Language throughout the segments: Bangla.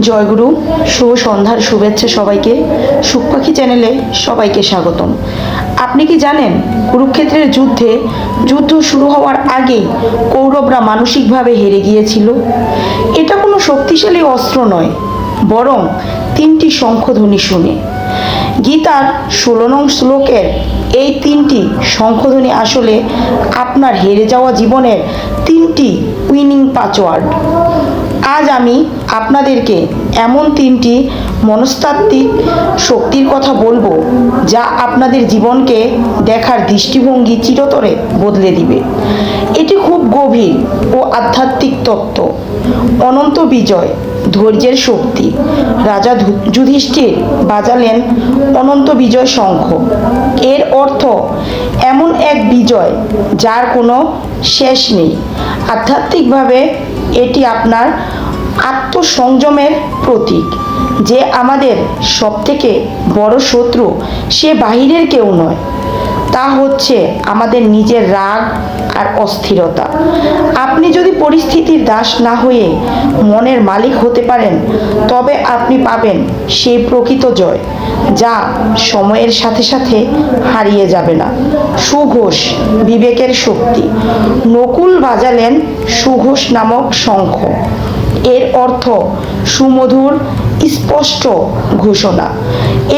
জয়গুরু, শুভ সন্ধ্যার শুভেচ্ছা সবাইকে। সুখ পাখি চ্যানেলে সবাইকে স্বাগতম। আপনি কি জানেন, কুরুক্ষেত্রের যুদ্ধ শুরু হওয়ার আগেই কৌরবরা মানসিকভাবে হেরে গিয়েছিল? এটা কোনো শক্তিশালী অস্ত্র নয়, বরং 3টি শঙ্খধ্বনি শুনে। গীতার 16 নং শ্লোকের এই 3টি শঙ্খধ্বনি আসলে আপনার হেরে যাওয়া জীবনের 3টি উইনিং পাসওয়ার্ড। আজ আমি আপনাদেরকে এমন 3টি মনস্তাত্ত্বিক শক্তির কথা বলবো, যা আপনাদের জীবনকে দেখার দৃষ্টিভঙ্গি চিরতরে বদলে দিবে। এটি খুব গভীর ও আধ্যাত্মিক তত্ত্ব। অনন্ত বিজয়, ধৈর্যের শক্তি। রাজা যুধিষ্ঠির বাজালেন অনন্ত বিজয় শঙ্খ। এর অর্থ এমন এক বিজয় যার কোনো শেষ নেই। আধ্যাত্মিকভাবে এটি আপনার আত্মসংযমের প্রতীক। যে আমাদের সবথেকে বড় শত্রু সে বাহিরের কেউ নয়, তা হচ্ছে আমাদের নিজের রাগ আর অস্থিরতা। আপনি যদি পরিস্থিতির দাস না হয়ে মনের মালিক হতে পারেন, তবে আপনি পাবেন সেই প্রকৃত জয়, যা সময়ের সাথে সাথে হারিয়ে যাবে না। সুঘোষ, বিবেকের শক্তি। নকুল বাজালেন সুঘোষ নামক শঙ্খ। এর অর্থ সুমধুর, স্পষ্ট ঘোষণা।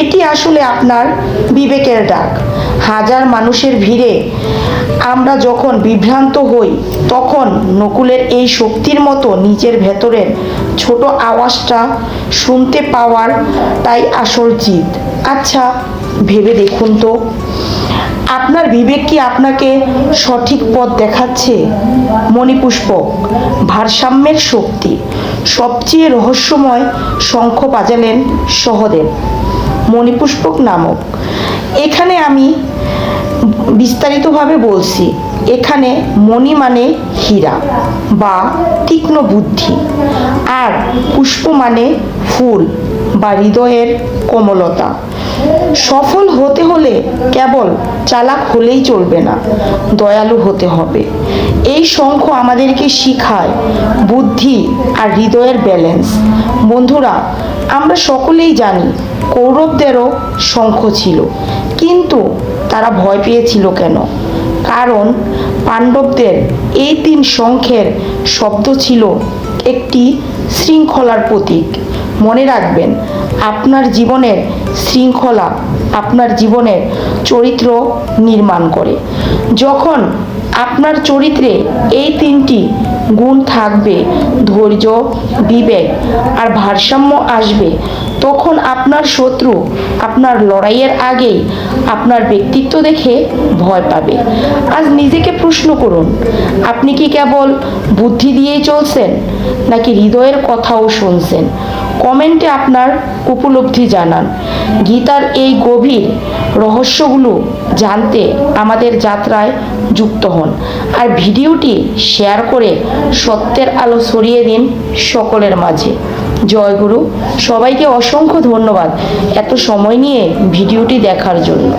এটি আসলে আপনার বিবেকের ডাক। হাজার মানুষের ভিড়ে আমরা যখন বিভ্রান্ত হই, তখন নকুলের এই শক্তির মতো নিজের ভেতরের ছোট আওয়াজটা শুনতে পাওয়ার তাই আসল জিত। আচ্ছা, ভেবে দেখুন তো, আপনার বিবেক কি আপনাকে সঠিক পথ দেখাচ্ছে? মণিপুষ্পক, ভারসাম্যের শক্তি। সবচেয়ে রহস্যময় শঙ্খ বাজালেন সহদেব, মণিপুষ্পক নামক। এখানে আমি বিস্তারিতভাবে বলছি। এখানে মণি মানে হীরা বা তীক্ষ্ণ বুদ্ধি, আর পুষ্প মানে ফুল বা হৃদয়ের কোমলতা। সফল হতে হলে কেবল চালাক হলেই চলবে না, দয়ালু হতে হবে। এই শঙ্খ আমাদেরকে শিখায় বুদ্ধি আর হৃদয়ের ব্যালেন্স। বন্ধুরা, আমরা সকলেই জানি কৌরবদেরও শঙ্খ ছিল, কিন্তু তারা ভয় পেয়েছিল কেন? কারণ পাণ্ডবদের এই 3 শঙ্খের শব্দ ছিল একটি শৃঙ্খলার প্রতীক। মনে রাখবেন, আপনার জীবনের শৃঙ্খলা আপনার জীবনের চরিত্র নির্মাণ করে। যখন আপনার চরিত্রে এই 3টি গুণ থাকবে, ধৈর্য, বিবেক আর ভারসাম্য আসবে, তখন আপনার শত্রু আপনার লড়াইয়ের আগেই আপনার ব্যক্তিত্ব দেখে ভয় পাবে। আজ নিজেকে প্রশ্ন করুন, আপনি কি কেবল বুদ্ধি দিয়েই চলছেন, নাকি হৃদয়ের কথাও শুনছেন? কমেন্টে আপনার উপলব্ধি জানান। গীতার এই গভীর রহস্যগুলো জানতে আমাদের যাত্রায় যুক্ত হন, আর ভিডিওটি শেয়ার করে সত্যের আলো ছড়িয়ে দিন সকলের মাঝে। জয়গুরু, সবাইকে অসংখ্য ধন্যবাদ এত সময় নিয়ে ভিডিওটি দেখার জন্য।